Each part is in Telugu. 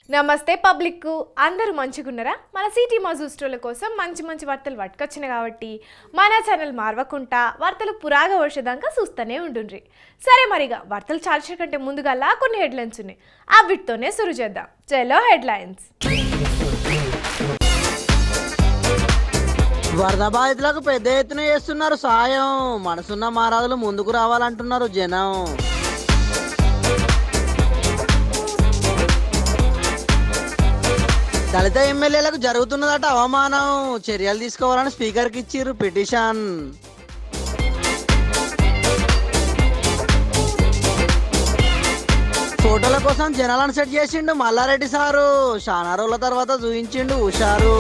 నమస్తే పబ్లిక్ అందరూ మంచిగున్నారా? మన సిటీ మజూస్టోల కోసం మంచి మంచి వార్తలు పట్టుకొచ్చిన కాబట్టి మన ఛానల్ మార్వకుంటా వార్తలు పురాగా వర్షదాకా చూస్తూనే ఉండుండ్రి. సరే మరిగా వార్తలు చాల్చే కంటే ముందుగా కొన్ని హెడ్లైన్స్ ఉన్నాయి, ఆ వీటితోనే సురు చేద్దాం. చలో హెడ్లైన్స్. వరద బాధితులకు పెద్ద ఎత్తున చేస్తున్నారు సాయం. మనసున్న మారాదులు ముందుకు రావాలంటున్నారు జనం. దళిత ఎమ్మెల్యేలకు జరుగుతున్నదట అవమానం. చర్యలు తీసుకోవాలని స్పీకర్కి ఇచ్చిర్రు పిటిషన్. ఫోటోల కోసం జనాలను సెట్ చేసిండు మల్లారెడ్డి సారు. చాలా రోజుల తర్వాత చూపించిండు హుషారు.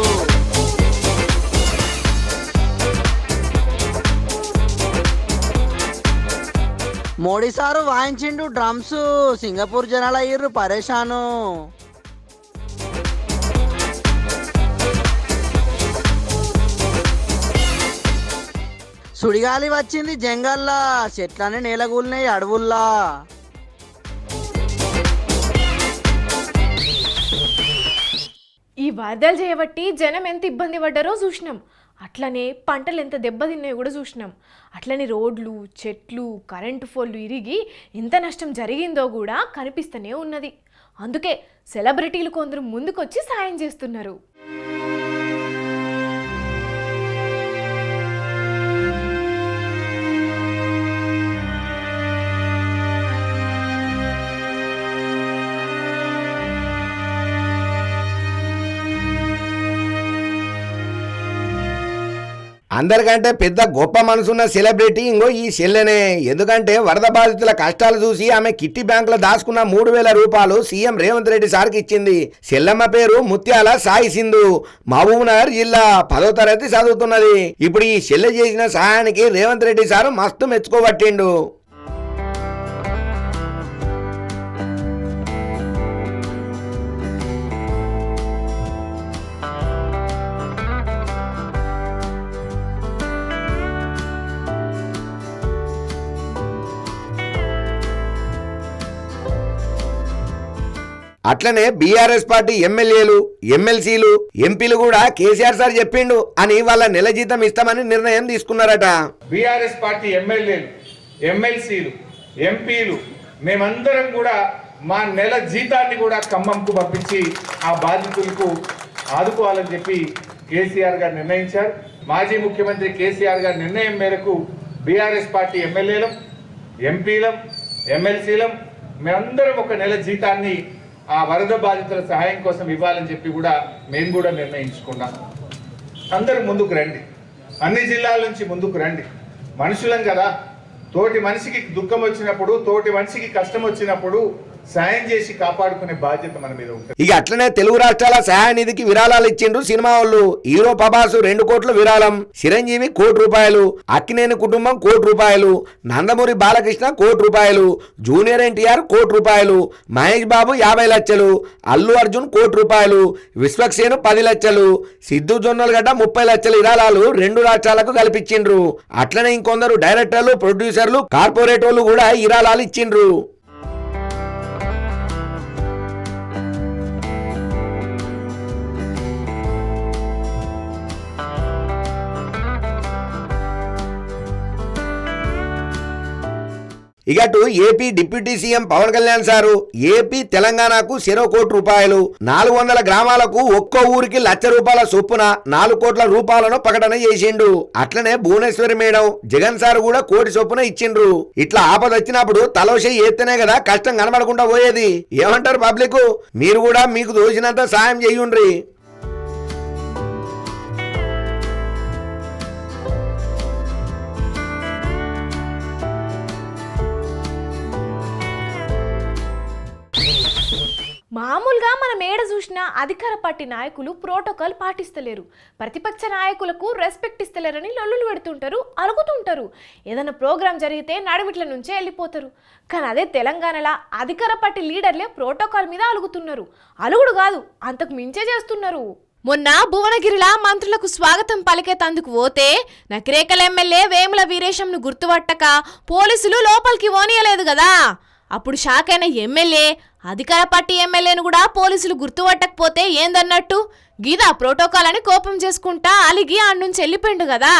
మోడీ సారు వాయించిండు డ్రమ్స్. సింగపూర్ జనాలు అయ్యిర్రు పరేషాను. సుడిగాలి వచ్చింది జంగల్లా, చెట్లనే నేలగూలినాయి అడవుల్లా. ఈ వరదలు చేయబట్టి జనం ఎంత ఇబ్బంది పడ్డారో చూసినాం. అట్లనే పంటలు ఎంత దెబ్బతిన్నాయో కూడా చూసినాం. అట్లనే రోడ్లు, చెట్లు, కరెంటు పోల్లు ఇరిగి ఎంత నష్టం జరిగిందో కూడా కనిపిస్తూనే ఉన్నది. అందుకే సెలబ్రిటీలు కొందరు ముందుకొచ్చి సాయం చేస్తున్నారు. అందరికంటే పెద్ద గొప్ప మనసున్న సెలబ్రిటీ ఇంకో ఈ చెల్లెనే. ఎందుకంటే వరద బాధితుల కష్టాలు చూసి ఆమె కిట్టి బ్యాంకులో దాచుకున్న 3,000 రూపాయలు సీఎం రేవంత్ రెడ్డి సార్కి ఇచ్చింది. చెల్లెమ్మ పేరు ముత్యాల సాయి సింధు, మహబూబ్నగర్ జిల్లా 10వ తరగతి చదువుతున్నది. ఇప్పుడు ఈ చెల్లె చేసిన సహాయానికి రేవంత్ రెడ్డి సారు మస్తు మెచ్చుకోబట్టిండు. అట్లనే బీఆర్ఎస్ పార్టీ ఎమ్మెల్యేలు, ఎమ్మెల్సీలు, ఎంపీలు కూడా కేసీఆర్ సార్ చెప్పిండు అని వాళ్ళ నెల జీతం ఇస్తామని నిర్ణయం తీసుకున్నారట. బీఆర్ఎస్ పార్టీ ఎమ్మెల్యేలు, ఎమ్మెల్సీలు, ఎంపీలు మేమందరం కూడా మా నెల జీతాన్ని కూడా ఖమ్మంకు పంపించి ఆ బాధితులకు ఆదుకోవాలని చెప్పి కేసీఆర్ గారు నిర్ణయించారు. మాజీ ముఖ్యమంత్రి కేసీఆర్ గారి నిర్ణయం మేరకు బీఆర్ఎస్ పార్టీ ఎమ్మెల్యేలం, ఎంపీలం, ఎమ్మెల్సీలం మేమందరం ఒక నెల జీతాన్ని ఆ వరద బాధితుల సహాయం కోసం ఇవ్వాలని చెప్పి కూడా మేము కూడా నిర్ణయించుకున్నాం. అందరూ ముందుకు రండి, అన్ని జిల్లాల నుంచి ముందుకు రండి. మనుషులం కదా, తోటి మనిషికి దుఃఖం వచ్చినప్పుడు, తోటి మనిషికి కష్టం వచ్చినప్పుడు సాయం చేసి కాపాడుకునే బాధ్యత మన మీద ఉంటుంది. ఇక అట్లనే తెలుగు రాష్ట్రాల సహాయ నిధికి విరాళాలు ఇచ్చిండ్రు సినిమా వాళ్ళు. హీరో ప్రభాస్ 2 కోట్ల విరాళం, చిరంజీవి 1 కోటి రూపాయలు, అక్కినేని కుటుంబం 1 కోటి రూపాయలు, నందమూరి బాలకృష్ణ 1 కోటి రూపాయలు, జూనియర్ ఎన్టీఆర్ 1 కోటి రూపాయలు, మహేష్ బాబు 50 లక్షలు, అల్లు అర్జున్ 1 కోటి రూపాయలు, విశ్వక్సేన్ 10 లక్షలు, సిద్ధు జొన్నలగడ్డ 30 లక్షల విరాళాలు 2 రాష్ట్రాలకు కల్పించిండ్రు. అట్లనే ఇంకొందరు డైరెక్టర్లు, ప్రొడ్యూసర్లు, కార్పొరేటర్లు కూడా విరాళాలు ఇచ్చిండ్రు. ఇక అటు AP deputy CM Pavan Kalyan sir AP తెలంగాణకు 1 కోటి రూపాయలు, 400 గ్రామాలకు ఒక్కో ఊరికి 1,00,000 రూపాయల చొప్పున 4 కోట్ల రూపాయలను ప్రకటన చేసిండు. అట్లనే భువనేశ్వరి మేడం, జగన్ సార్ కూడా 1 కోటి చొప్పున ఇచ్చిండ్రు. ఇట్లా ఆపద వచ్చినప్పుడు తలోషే ఎత్తేనే కదా కష్టం కనబడకుండా పోయేది. ఏమంటారు పబ్లిక్? మీరు కూడా మీకు దోచినంత సాయం చేయుండ్రి. మామూలుగా మనం ఏడ చూసినా అధికార పార్టీ నాయకులు ప్రోటోకాల్ పాటిస్తలేరు, ప్రతిపక్ష నాయకులకు రెస్పెక్ట్ ఇస్తలేరని లొల్లులు పెడుతుంటారు, అలుగుతుంటారు. ఏదైనా ప్రోగ్రాం జరిగితే నడుమిట్ల నుంచే వెళ్ళిపోతారు. కానీ అదే తెలంగాణలో అధికార పార్టీ లీడర్లే ప్రోటోకాల్ మీద అలుగుతున్నారు. అలుగుడు కాదు, అంతకు మించే చేస్తున్నారు. మొన్న భువనగిరిలా మంత్రులకు స్వాగతం పలికేతందుకు పోతే నకిరేకల్ ఎమ్మెల్యే వేముల వీరేశంను గుర్తుపట్టక పోలీసులు లోపలికి పోనీయలేదు కదా. అప్పుడు షాక్ అయిన ఎమ్మెల్యే అధికార పార్టీ ఎమ్మెల్యేను కూడా పోలీసులు గుర్తుపట్టకపోతే ఏందన్నట్టు గీదా ప్రోటోకాల్ అని కోపం చేసుకుంటా అలిగి ఆడ్నుంచి వెళ్ళిపోయిండు కదా.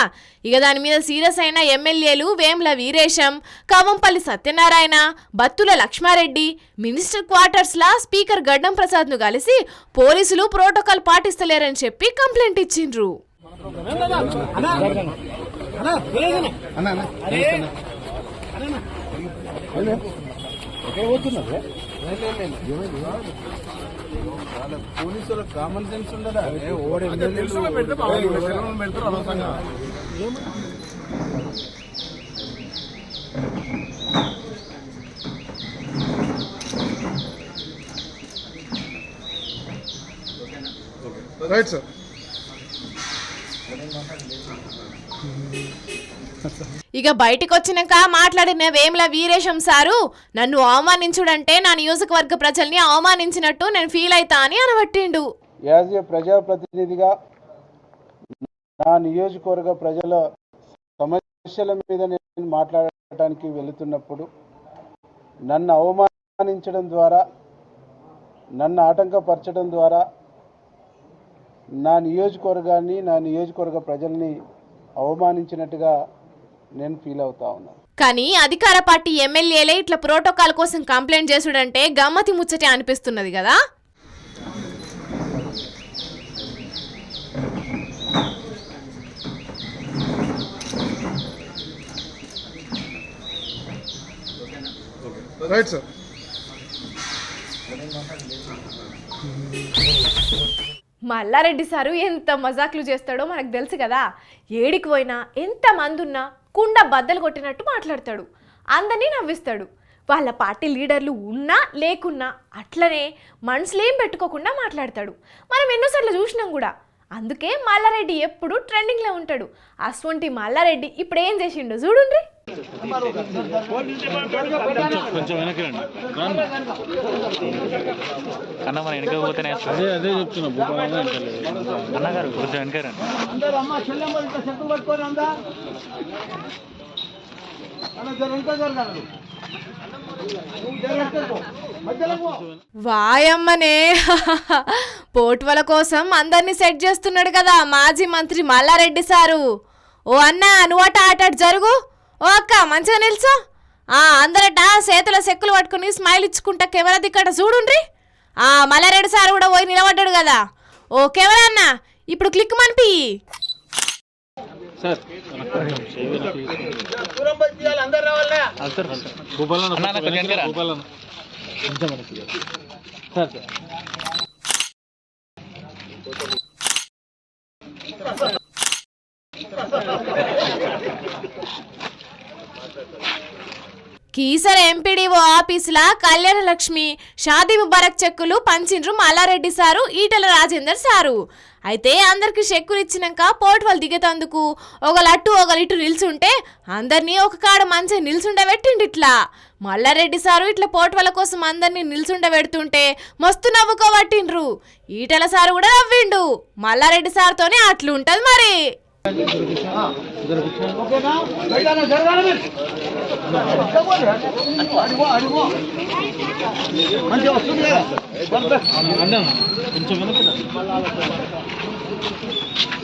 ఇక దాని మీద సీరియస్ అయిన ఎమ్మెల్యేలు వేముల వీరేశం, కవంపల్లి సత్యనారాయణ, బత్తుల లక్ష్మారెడ్డి మినిస్టర్ క్వార్టర్స్లా స్పీకర్ గడ్డం ప్రసాద్ను కలిసి పోలీసులు ప్రోటోకాల్ పాటిస్తలేరని చెప్పి కంప్లైంట్ ఇచ్చిండ్రు. పోలీసులు కామన్ సెన్స్ ఉండదా? Right sir. ఇక బయటికి వచ్చినాక మాట్లాడిన వేముల వీరేశం సారు నన్ను అవమానించుడంటే నా నియోజకవర్గ ప్రజల్ని అవమానించినట్టు నేను ఫీల్ అవుతా అని అనబట్టిండు. యాజ్ ఏ ప్రజాప్రతినిధిగా నా నియోజకవర్గ ప్రజల సమస్యల మీద నేను మాట్లాడటానికి వెళుతున్నప్పుడు నన్ను అవమానించడం ద్వారా, నన్ను ఆటంకపరచడం ద్వారా నా నియోజకవర్గాన్ని, నా నియోజకవర్గ ప్రజల్ని అవమానించినట్టుగా నేను ఫీల్ అవుతా ఉన్నాను. కానీ అధికార పార్టీ ఎమ్మెల్యేలే ఇట్లా ప్రోటోకాల్ కోసం కంప్లైంట్ చేసుడంటే గమ్మతి ముచ్చటే అనిపిస్తున్నది కదా. Right sir. మల్లారెడ్డి సారు ఎంత మజాకులు చేస్తాడో మనకు తెలుసు కదా. ఏడికి పోయినా ఎంత మంది ఉన్నా కుండ బద్దలు కొట్టినట్టు మాట్లాడతాడు, అందరినీ నవ్విస్తాడు. వాళ్ళ పార్టీ లీడర్లు ఉన్నా లేకున్నా అట్లనే మనసులేం పెట్టుకోకుండా మాట్లాడతాడు. మనం ఎన్నోసార్లు చూసినాం కూడా. అందుకే మల్లారెడ్డి ఎప్పుడు ట్రెండింగ్లో ఉంటాడు. అటువంటి మల్లారెడ్డి ఇప్పుడు ఏం చేసిండో చూడుండ్రి. కొంచెం వెనక్కి రండి అన్న, మన వెనక పోతేనే అదే చెప్తున్నా అన్నగారు, కొంచెం వెనక రండి. వాయమ్మనే పోట్వల కోసం అందరినీ సెట్ చేస్తున్నాడు కదా మాజీ మంత్రి మల్లారెడ్డి సారు. ఓ అన్న నువ్వట ఆట జరుగు, ఓ అక్క మంచిగా నిల్చో. అందరట చేతుల సెక్కులు పట్టుకుని స్మైల్ ఇచ్చుకుంటా కెమెరా దిక్కట చూడుండ్రి. మల్లారెడ్డి సార్ కూడా పోయి నిలబడ్డాడు కదా. ఓ కెమెరా అన్న ఇప్పుడు క్లిక్ మనిపి. కీసర ఎంపీడీఓ ఆఫీసులా కళ్యాణ లక్ష్మి షాదీ ముబారక్ చెక్కులు పంచిండ్రు మల్లారెడ్డి సారు, ఈటల రాజేందర్ సారు. అయితే అందరికి చెక్కులు ఇచ్చినాక పోట్వలు దిగేతందుకు ఒకళ్ళు అట్టు ఒకళ్ళు ఇటు నిల్చుంటే అందరినీ ఒక కాడ మంచిగా నిల్చుండబెట్టిండు. ఇట్లా మల్లారెడ్డి సారు ఇట్లా పోట్వల కోసం అందరినీ నిల్చుండబెడుతుంటే మస్తు నవ్వుకోబట్టిండ్రు. ఈటల సారు కూడా నవ్విండు. మల్లారెడ్డి సార్తోనే అట్లుంటది మరి.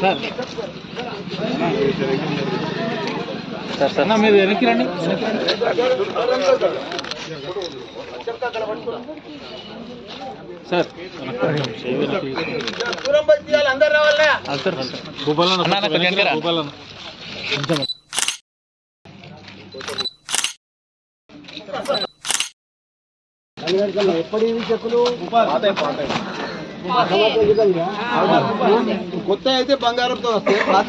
సార్ మీరు వెనక్కి రండి. సార్ ఎప్పటి చెక్కులు కొత్త అయితే బంగారంతో వస్తాయి, పాత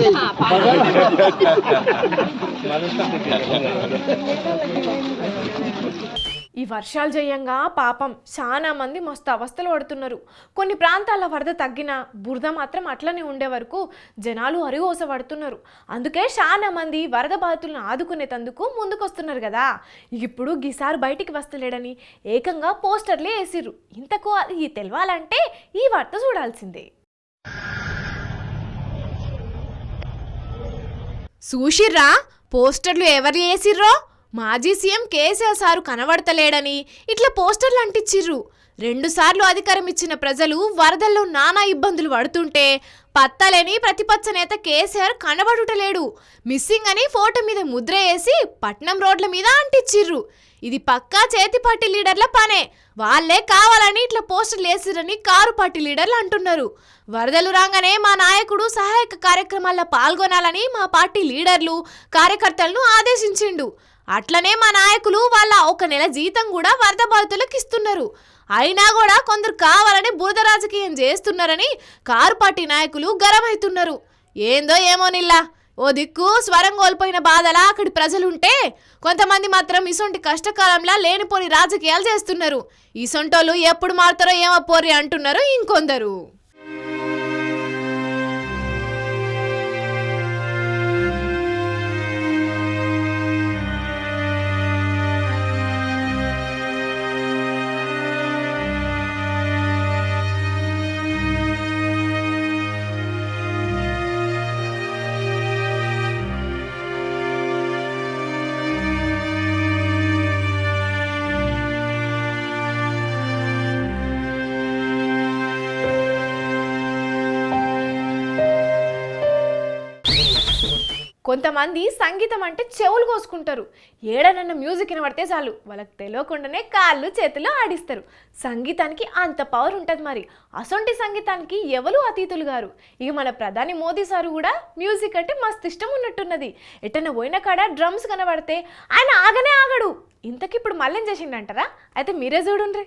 ఈ వర్షాలు చేయంగా పాపం చాలా మంది మస్తు అవస్థలు పడుతున్నారు. కొన్ని ప్రాంతాల వరద తగ్గినా బురద మాత్రం అట్లనే ఉండే వరకు జనాలు అరిగోస పడుతున్నారు. అందుకే చాలా మంది వరద బాధితులను ఆదుకునేందుకు ముందుకొస్తున్నారు కదా. ఇప్పుడు గీసారి బయటికి వస్తలేడని ఏకంగా పోస్టర్లే వేసిర్రు. ఇంతకు అది తెలవాలంటే ఈ వార్త చూడాల్సిందే. చూసిర్రా పోస్టర్లు ఎవరు వేసిర్రో? మాజీ సీఎం కేసీఆర్ సారు కనబడతలేడని ఇట్లా పోస్టర్లు అంటించిర్రు. 2 సార్లు అధికారం ఇచ్చిన ప్రజలు వరదల్లో నానా ఇబ్బందులు పడుతుంటే పత్తలేని ప్రతిపక్ష నేత కేసీఆర్ కనబడుటలేడు. మిస్సింగ్ అని ఫోటో మీద ముద్ర వేసి పట్నం రోడ్ల మీద అంటించిర్రు. ఇది పక్కా చేతి పార్టీ లీడర్ల పనే. వాళ్ళే కావాలని ఇట్లా పోస్టర్లు వేసిరని కారు పార్టీ లీడర్లు అంటున్నారు. వరదలు రాగానే మా నాయకుడు సహాయక కార్యక్రమాల్లో పాల్గొనాలని మా పార్టీ లీడర్లు కార్యకర్తలను ఆదేశించిండు. అట్లనే మా నాయకులు వాళ్ళ 1 నెల జీతం కూడా వరద బాధితులకు ఇస్తున్నారు. అయినా కూడా కొందరు కావాలని బురద రాజకీయం చేస్తున్నారని కారు పార్టీ నాయకులు గరమవుతున్నారు. ఏందో ఏమో నిల్లా, ఓ దిక్కు స్వరం కోల్పోయిన బాధలా అక్కడి ప్రజలుంటే కొంతమంది మాత్రం ఇసొంటి కష్టకాలంలా లేనిపోని రాజకీయాలు చేస్తున్నారు. ఇసొంటోళ్ళు ఎప్పుడు మారుతారో ఏమో పోరి అంటున్నారు ఇంకొందరు. కొంతమంది సంగీతం అంటే చెవులు కోసుకుంటారు. ఏడనన్న మ్యూజిక్ వినబడితే చాలు వాళ్ళకి తెలియకుండానే కాళ్ళు చేతులు ఆడిస్తారు. సంగీతానికి అంత పవర్ ఉంటుంది. మరి అసొంటి సంగీతానికి ఎవరు అతీతులు గారు. ఇక మన ప్రధాని మోదీ సారు కూడా మ్యూజిక్ అంటే మస్తు ఇష్టం ఉన్నట్టున్నది. ఎటన్నా పోయిన కాడ డ్రమ్స్ కనబడితే ఆయన ఆగనే ఆగడు. ఇంతకి ఇప్పుడు మళ్ళీ చేసిండంటారా? అయితే మీరే చూడుండ్రి.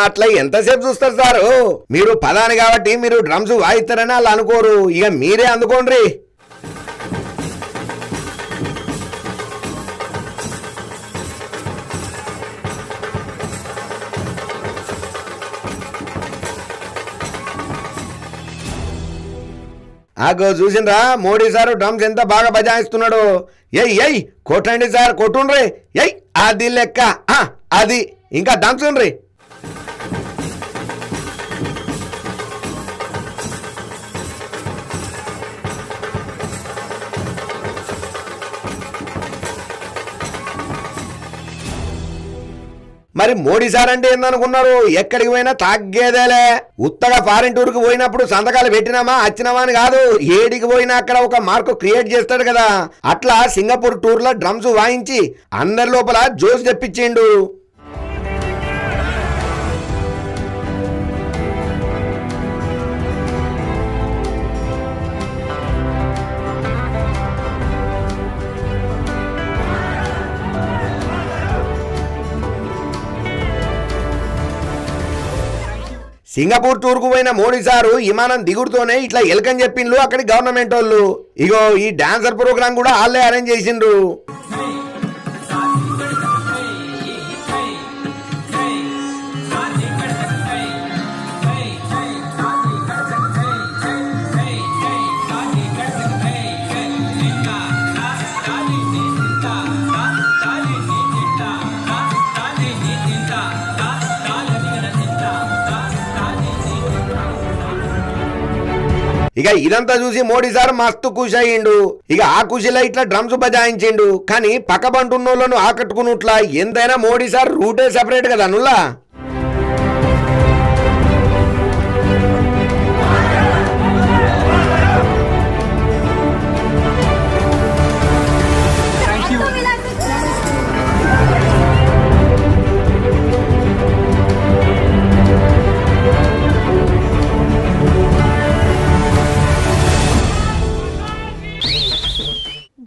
అట్లా ఎంతసేపు చూస్తారు సారు? మీరు పదాని కాబట్టి మీరు డ్రమ్స్ వాయిస్తారని వాళ్ళు అనుకోరు. ఇక మీరే అందుకోండి. ఆగో చూసిండ్రా మోడీ సారు డ్రమ్స్ ఎంత బాగా బజాయిస్తున్నాడు. ఎయ్ కొట్టండి సార్, కొట్టుండ్రి. అది లెక్క. అది ఇంకా దంచుండ్రి. మరి మోడీ సార్ అంటే ఏందనుకున్నారు? ఎక్కడికి పోయినా తాగ్గేదేలే. ఉత్తగా ఫారిన్ టూర్ కి పోయినప్పుడు సంతకాలు పెట్టినామా వచ్చినామా అని కాదు, ఏడికి పోయినా అక్కడ ఒక మార్కు క్రియేట్ చేస్తాడు కదా. అట్లా సింగపూర్ టూర్ లో డ్రమ్స్ వాయించి అందరి లోపల జోష్ తెప్పించిండు. సింగపూర్ టూర్ కు పోయిన మోడీ సారు విమానం దిగుడుతోనే ఇట్లా ఎలకని చెప్పిండ్రు అక్కడి గవర్నమెంట్ వాళ్ళు. ఇగో ఈ డాన్సర్ ప్రోగ్రామ్ కూడా వాళ్ళే అరేంజ్ చేసిండ్రు. ఇక ఇదంతా చూసి మోడీ సార్ మస్తు ఖుషి అయ్యిండు. ఇక ఆ ఖుషిలో ఇట్లా డ్రమ్స్ బజాయించిండు. కానీ పక్కబంటున్నోళ్ళను ఆకట్టుకున్నట్లా ఎంతైనా మోడీ సార్ రూటే సెపరేట్ కదా నుల్లా.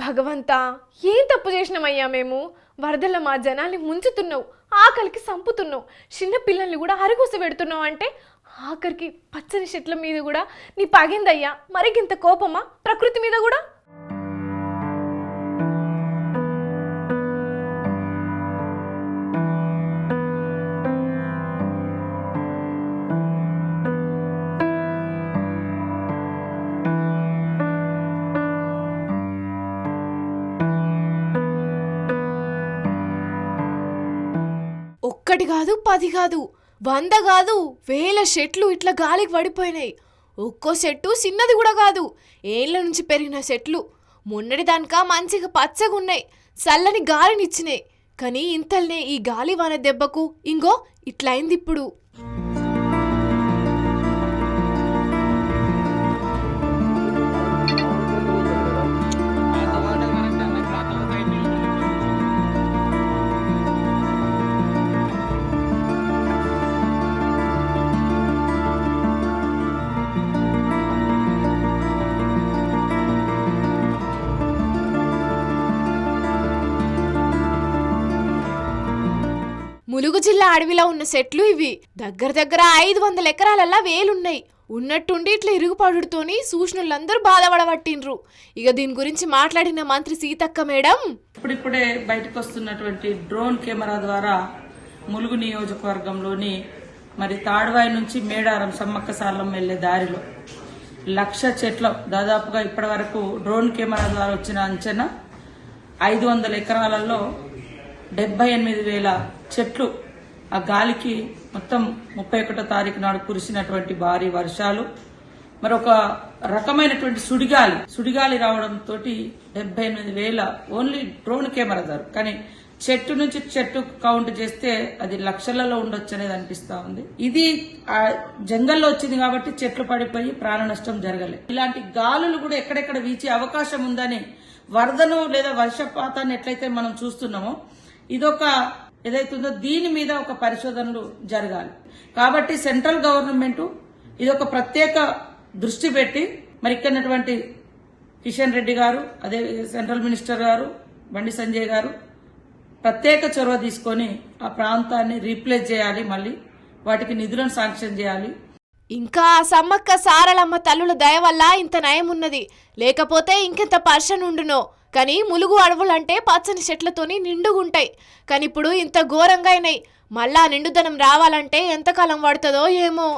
భగవంతా, ఏం తప్పు చేసినామయ్యా మేము? వరదల మా జనాల్ని ముంచుతున్నావు, ఆకలికి సంపుతున్నావు, చిన్న పిల్లల్ని కూడా అరగూస పెడుతున్నావు. అంటే ఆఖరికి పచ్చని చెట్ల మీద కూడా నీ పగిందయ్యా. మరిగింత కోపమా ప్రకృతి మీద కూడా? ఒక్కటి ఒకటి కాదు 10 కాదు 100 కాదు 1000 చెట్లు ఇట్లా గాలికి పడిపోయినాయి. ఒక్కో చెట్టు చిన్నది కూడా కాదు, ఏళ్ళ నుంచి పెరిగిన చెట్లు. మొన్నటి దానికా మంచిగా పచ్చగా ఉన్నాయి, చల్లని గాలినిచ్చినాయి. కానీ ఇంతల్నే ఈ గాలి వాన దెబ్బకు ఇంగో ఇట్లయింది ఇప్పుడు. ములుగు జిల్లా అడవిలో ఉన్న చెట్లు ఇవి. దగ్గర దగ్గర 500 ఎకరాలల్లా వేలున్నాయి. ఉన్నట్టుండి ఇట్లా ఇరుగుపడుతోని సూచనలందరూ బాధపడబట్టిండ్రు. ఇక దీని గురించి మాట్లాడిన మంత్రి సీతక్క మేడం, ఇప్పుడిప్పుడే బయటకు వస్తున్నటువంటి డ్రోన్ కెమెరా ద్వారా ములుగు నియోజకవర్గంలోని మరి తాడ్వాయి నుంచి మేడారం సమ్మక్క సార్లం వెళ్లే దారిలో 1,00,000 చెట్లు దాదాపుగా ఇప్పటి వరకు డ్రోన్ కెమెరా ద్వారా వచ్చిన అంచనా 500 ఎకరాలలో 78,000 చెట్లు ఆ గాలికి మొత్తం 31వ తారీఖు నాడు కురిసినటువంటి భారీ వర్షాలు, మరొక రకమైనటువంటి సుడిగాలి రావడంతో 78,000 ఓన్లీ డ్రోన్ కెమెరా ద్వారా. కానీ చెట్టు నుంచి చెట్టు కౌంట్ చేస్తే అది లక్షలలో ఉండొచ్చు అనేది అనిపిస్తా ఉంది. ఇది జంగల్లో వచ్చింది కాబట్టి చెట్లు పడిపోయి ప్రాణ నష్టం జరగలేదు. ఇలాంటి గాలులు కూడా ఎక్కడెక్కడ వీచే అవకాశం ఉందని, వరదను లేదా వర్షపాతాన్ని ఎట్లయితే మనం చూస్తున్నామో ఇదొక ఏదైతుందో దీని మీద ఒక పరిశోధనలు జరగాలి. కాబట్టి సెంట్రల్ గవర్నమెంట్ ఇదొక ప్రత్యేక దృష్టి పెట్టి మరి ఇక్కడటువంటి కిషన్ రెడ్డి గారు, అదే సెంట్రల్ మినిస్టర్ గారు బండి సంజయ్ గారు ప్రత్యేక చొరవ తీసుకొని ఆ ప్రాంతాన్ని రీప్లేస్ చేయాలి, మళ్ళీ వాటికి నిధులను శాంక్షన్ చేయాలి. ఇంకా సమ్మక్క సారలమ్మ తల్లుల దయ వల్ల ఇంత నయం ఉన్నది, లేకపోతే ఇంకెంత పర్షన్ ఉండునో. కానీ ములుగు అడవులంటే పచ్చని చెట్లతోని నిండుగుంటాయి. కానీ ఇప్పుడు ఇంత ఘోరంగా అయినాయి. మళ్ళా నిండుదనం రావాలంటే ఎంతకాలం పడుతుందో ఏమో.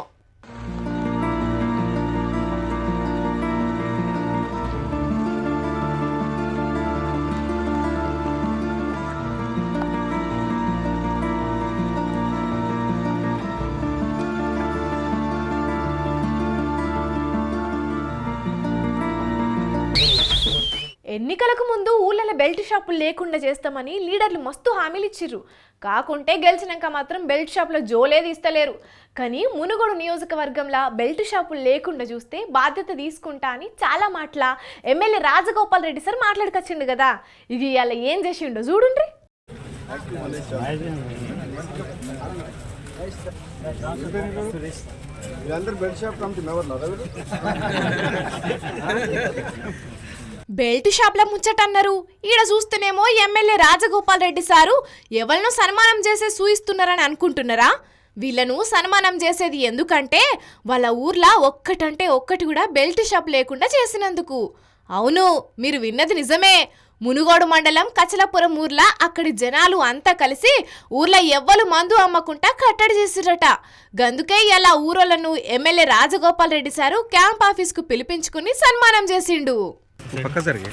ఎన్నికలకు ముందు ఊళ్ళలో బెల్ట్ షాపులు లేకుండా చేస్తామని లీడర్లు మస్తు హామీలు ఇచ్చిర్రు. కాకుంటే గెలిచినాక మాత్రం బెల్ట్ షాపుల జోలే తీస్తలేరు. కానీ మునుగోడు నియోజకవర్గంలో బెల్ట్ షాపులు లేకుండా చూస్తే బాధ్యత తీసుకుంటా అని చాలా మాటల ఎమ్మెల్యే రాజగోపాల్ రెడ్డి సార్ మాట్లాడుకొచ్చిండు కదా. ఇది ఇలా ఏం చేసిండో చూడుండ్రి. బెల్ట్ షాప్ల ముచ్చటన్నారు. ఈడ చూస్తేనేమో ఎమ్మెల్యే రాజగోపాల్ రెడ్డి సారు ఎవరినో సన్మానం చేసే సూయిస్తున్నారని అనుకుంటున్నారా? వీళ్ళను సన్మానం చేసేది ఎందుకంటే వాళ్ళ ఊర్లో ఒక్కటంటే ఒక్కటి కూడా బెల్ట్ షాప్ లేకుండా చేసినందుకు. అవును, మీరు విన్నది నిజమే. మునుగోడు మండలం కచలపురం ఊర్లా అక్కడి జనాలు అంతా కలిసి ఊర్లో ఎవ్వరు మందు అమ్మకుండా కట్టడి చేసిరట. గందుకే ఇలా ఊరోళ్లను MLA Rajagopal Reddy sir camp ఆఫీస్కు పిలిపించుకుని సన్మానం చేసిండు. పక్క జరిగి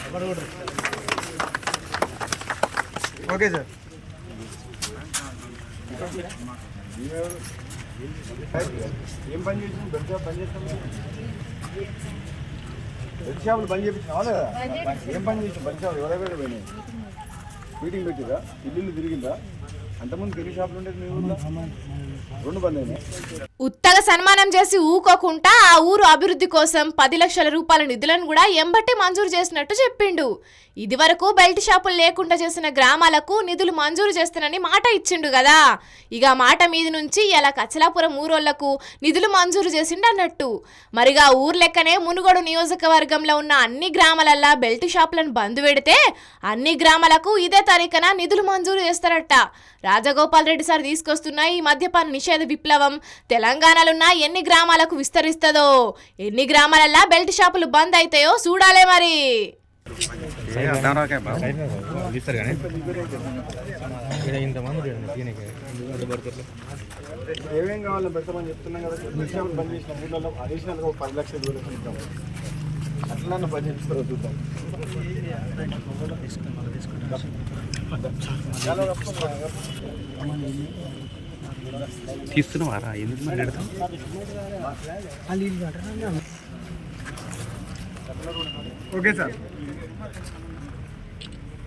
ఓకే సార్. ఏం పని చేసి బెడ్ షాప్ పని చేస్తాం, బెడ్ షాపులు పని చేయించినా లేదా? ఏం పని చేసి బెడ్ షాప్ ఎవరెవరు పోయినాయి? మీటింగ్ పెట్టిరా, ఇల్లు తిరిగిందా? అంతకుముందు ఎన్ని షాపులు ఉండేది మీ ఊళ్ళో? 2 బంద్ అయినాయి. ఉత్తగా సన్మానం చేసి ఊకోకుండా ఆ ఊరు అభివృద్ధి కోసం 10 లక్షల రూపాయల నిధులను కూడా ఎంబట్టి మంజూరు చేసినట్టు చెప్పిండు. ఇది వరకు బెల్ట్ షాపులు లేకుండా చేసిన గ్రామాలకు నిధులు మంజూరు చేస్తానని మాట ఇచ్చిండు కదా. ఇక మాట మీద నుంచి ఇలా కచలాపురం ఊరోళ్లకు నిధులు మంజూరు చేసిండు అన్నట్టు. మరిగా ఊరు లెక్కనే మునుగోడు నియోజకవర్గంలో ఉన్న అన్ని గ్రామాలల్లా బెల్ట్ షాపులను బంద్ పెడితే అన్ని గ్రామాలకు ఇదే తారీఖున నిధులు మంజూరు చేస్తారట. రాజగోపాల్ రెడ్డి సార్ తీసుకొస్తున్న ఈ మద్యపాన నిషేధ విప్లవం తెలంగాణలున్న ఎన్ని గ్రామాలకు విస్తరిస్తుందో, ఎన్ని గ్రామాలల్లా బెల్ట్ షాపులు బంద్ అవుతాయో చూడాలే మరి. ఏమేం కావాలని పెడతామని చెప్తున్నాం కదా. బెడ్ షాపులు బంద్ చేసిన ఊళ్ళలో అడిషనల్గా 10 లక్షలు 20 లక్షలు ఇద్దాం. అట్లా పని చేపిస్తారో చూద్దాం. తీస్తున్నావారా ఎందుకు మాట్లాడతాం ఓకే సార్